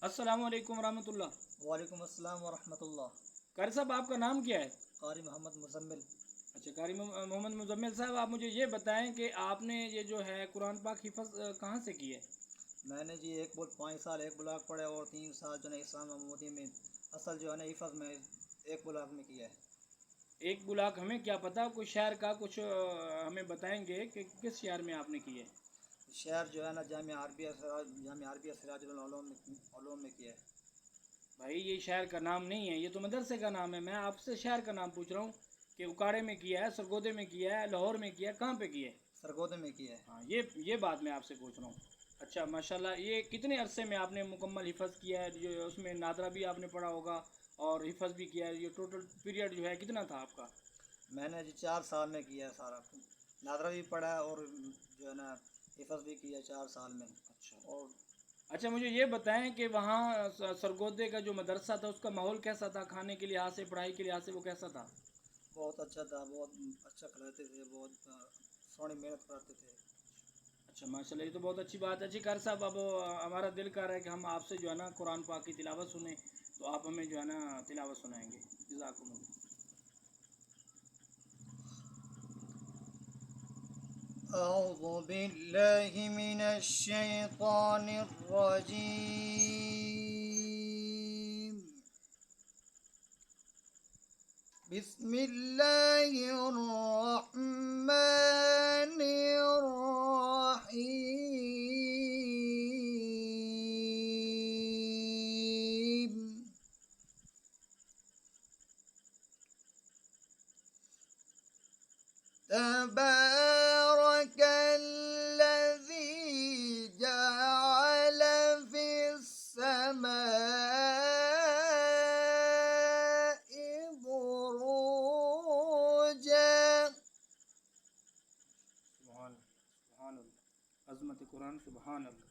अस्सलाम वालेकुम रहमतुल्लाह। वालेकुम अस्सलाम वरहमतुल्लाह। कारी साहब, आपका नाम क्या है? कारी मोहम्मद मुज़म्मिल। अच्छा, कारी मोहम्मद मुजम्मिल साहब, आप मुझे ये बताएं कि आपने ये जो है कुरान पाक हिफ़्ज़ कहाँ से की है? मैंने जी 5 साल एक ब्लॉक पढ़े और 3 साल जो है इस्लाम आमूदी में असल जो है ना हिफ़्ज़ में एक ब्लॉक में किया है। एक बुलाक हमें क्या पता, कोई शहर का कुछ हमें बताएंगे कि किस शहर में आपने की है? शहर जो है ना जामिया अरबिया सिराजुल उलूम में किया है। भाई, ये शहर का नाम नहीं है, ये तो मदरसे का नाम है। मैं आपसे शहर का नाम पूछ रहा हूँ कि उकाड़े में किया है, सरगोदे में किया है, लाहौर में किया है, कहाँ पे किया है? सरगोदे में किया है। हाँ, ये बात मैं आपसे पूछ रहा हूँ। अच्छा, माशाल्लाह, ये कितने अरसे में आपने मुकम्मल हिफ़्ज़ किया है? जो उसमें नादरा भी आपने पढ़ा होगा और हिफ़्ज़ भी किया है। ये टोटल पीरियड जो है कितना था आपका? मैंने जी 4 साल में किया है सारा। नादरा भी पढ़ा है और जो है ना हिफ़्ज़ भी किया है 4 साल में। अच्छा। और अच्छा, मुझे ये बताएं कि वहाँ सरगोदे का जो मदरसा था उसका माहौल कैसा था? खाने के लिहाज से, पढ़ाई के लिहाज से वो कैसा था? बहुत अच्छा था, बहुत अच्छा खिलाते थे, बहुत सोहनी मेहनत कराते थे। अच्छा, माशाल्लाह, ये तो बहुत अच्छी बात है। जी कार साहब, अब हमारा दिल कर रहा है कि हम आपसे जो है ना कुरान पाक की तिलावत सुने, तो आप हमें जो है ना तिलावत सुनाएंगे। जज़ाकुमुल्लाह। أعوذ بالله من الشيطان الرجيم. بسم الله الرحمن الرحيم. تبارك الذي جعل في السماء بروجا. सुभान सुभान अल्लाह, अज़मत कुरान, सुभान अल्लाह।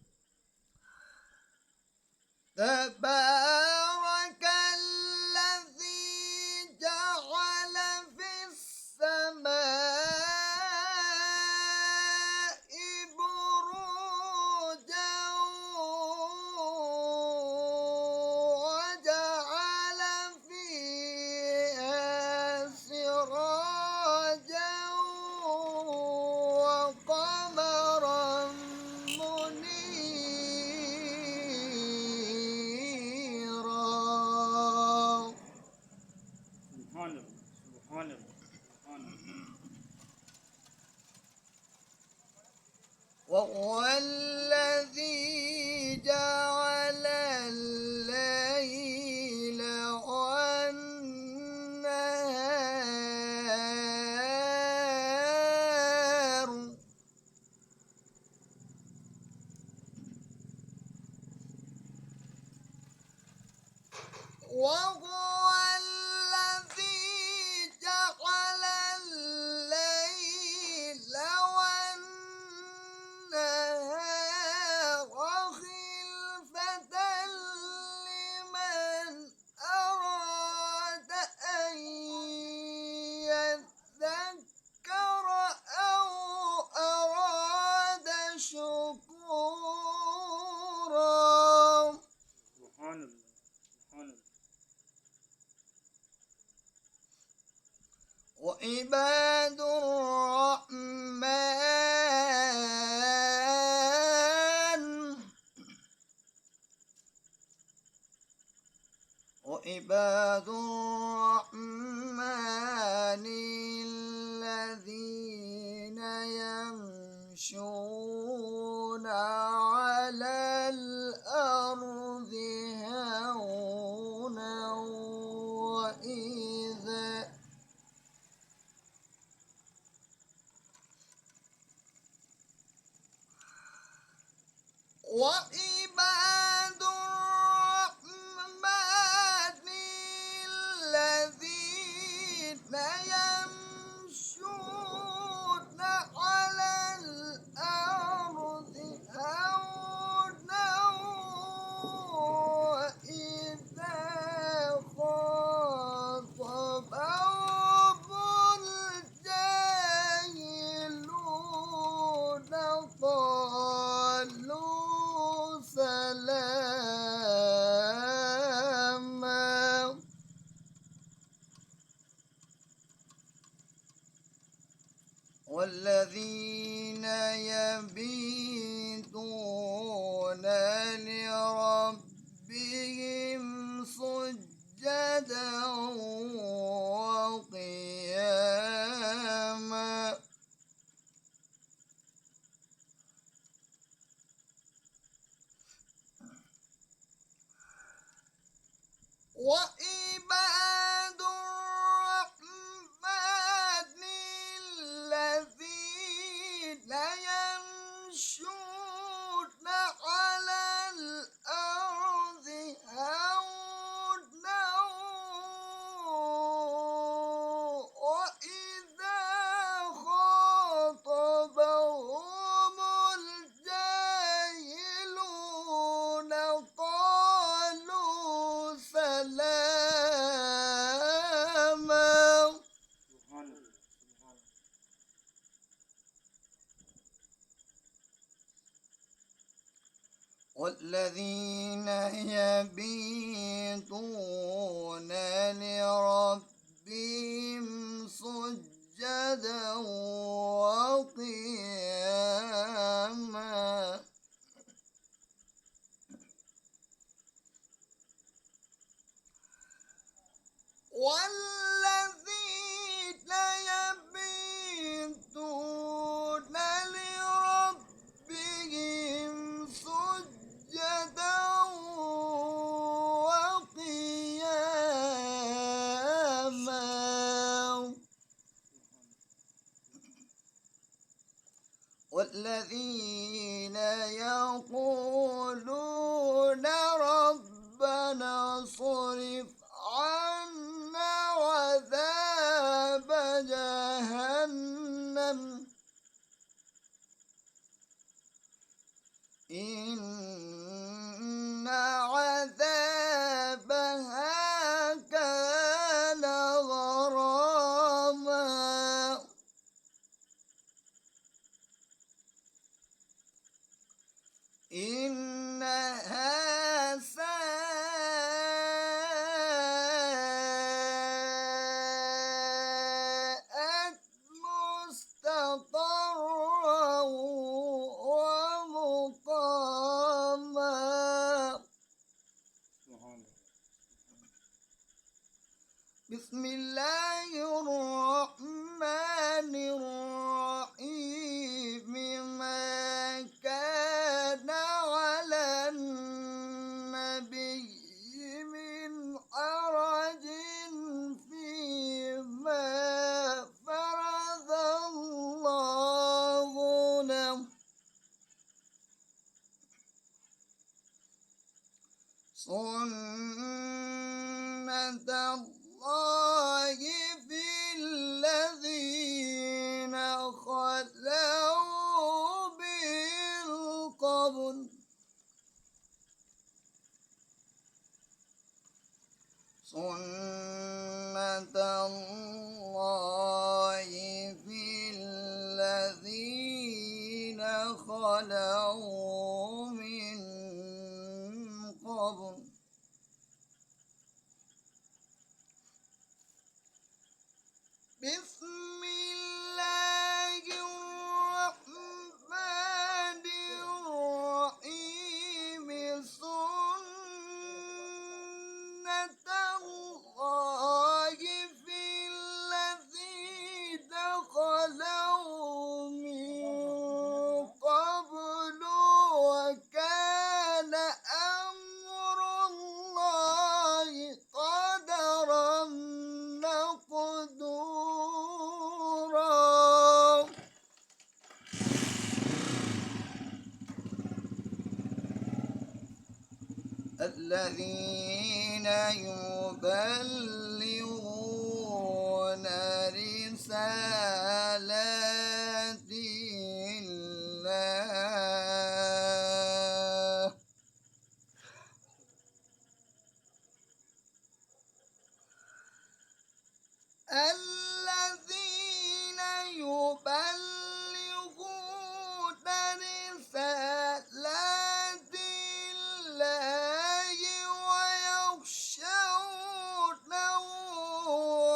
تبارك الذي جعل في السماء بروجا وجعل فيها سراجا وقمرا منيرا. सुभान अल्लाह, सुभान अल्लाह, सुभान अल्लाह। وهو الذي جعل الليل والنهار وهو الذي جعل الليل والنهار خلفة لمن أراد أن يذكر أو أراد شكورا. सुभान अल्लाह, सुभान अल्लाह। وعباد الرحمن وعباد الرحمن الذين يمشون على الأرض هونا وعباد الرحمن الذين يمشون على الأرض سجدا وقياما وعباد الرحمن الذين يمشون على الأرض هونا وإذا خاطبهم الجاهلون قالوا سلاما سبحان अल्लाह, سبحان अल्लाह. والذين يبيتون لربهم سجدا وقياما والذين يبيتون لربهم سجدا وقياما والذين يقولون ربنا صرف عنا عذاب جهنم إن عذابها كان غراما إنها ساءت مستقرا ومقاما سبحان अल्लाह. بسم الله الرحمن الرحيم ما كان على النبي من حرج فيما فرض الله له سنة الله في الذين خلوا من قبل سنة الله في الذين خلوا من قبل بسم الله الرحمن الرحيم سنة الله في الذين خلوا من قبل وكان أمر الله قدرا مقدورا الذين يبلغون رسالات الله الذين يبلغون رسالات الله ويخشونه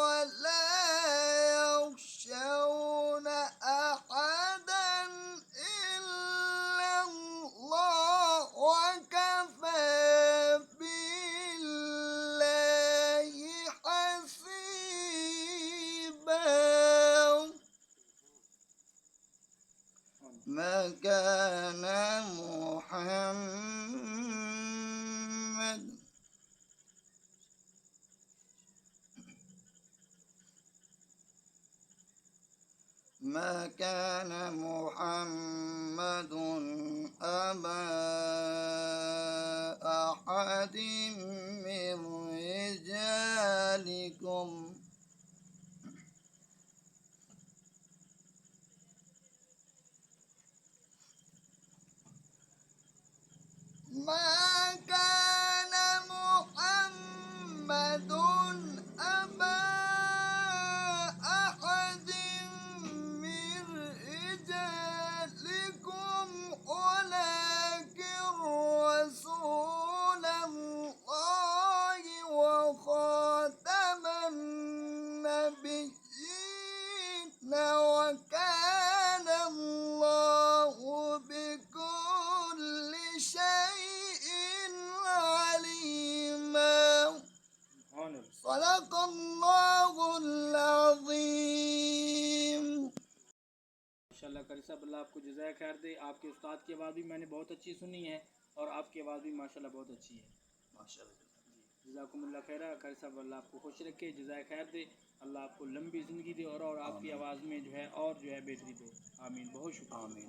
ولا يخشون أحدا إلا الله وكفى بالله محمد ما كان محمد أبا أحد من رجالكم ما كان محمد أبا أحد من رجالكم ولكن رسول الله وخاتم النبيين وكان الله بكل شيء عليما صدق الله العظيم माशाल्लाह कारी साहब, अल्लाह आपको जज़ाय खैर दे। आपके उस्ताद की आवाज़ भी मैंने बहुत अच्छी सुनी है और आपकी आवाज़ भी माशाल्लाह बहुत अच्छी है। माशाल्लाह जज़ाकुमुल्लाह खैरा कारी साहब, अल्लाह आपको खुश रखे, जज़ाय खैर दे, अल्लाह आपको लंबी ज़िंदगी दे और आपकी आवाज़ में जो है और जो है बेहतरी दे। आमीन, बहुत शुक्रिया। आमीन।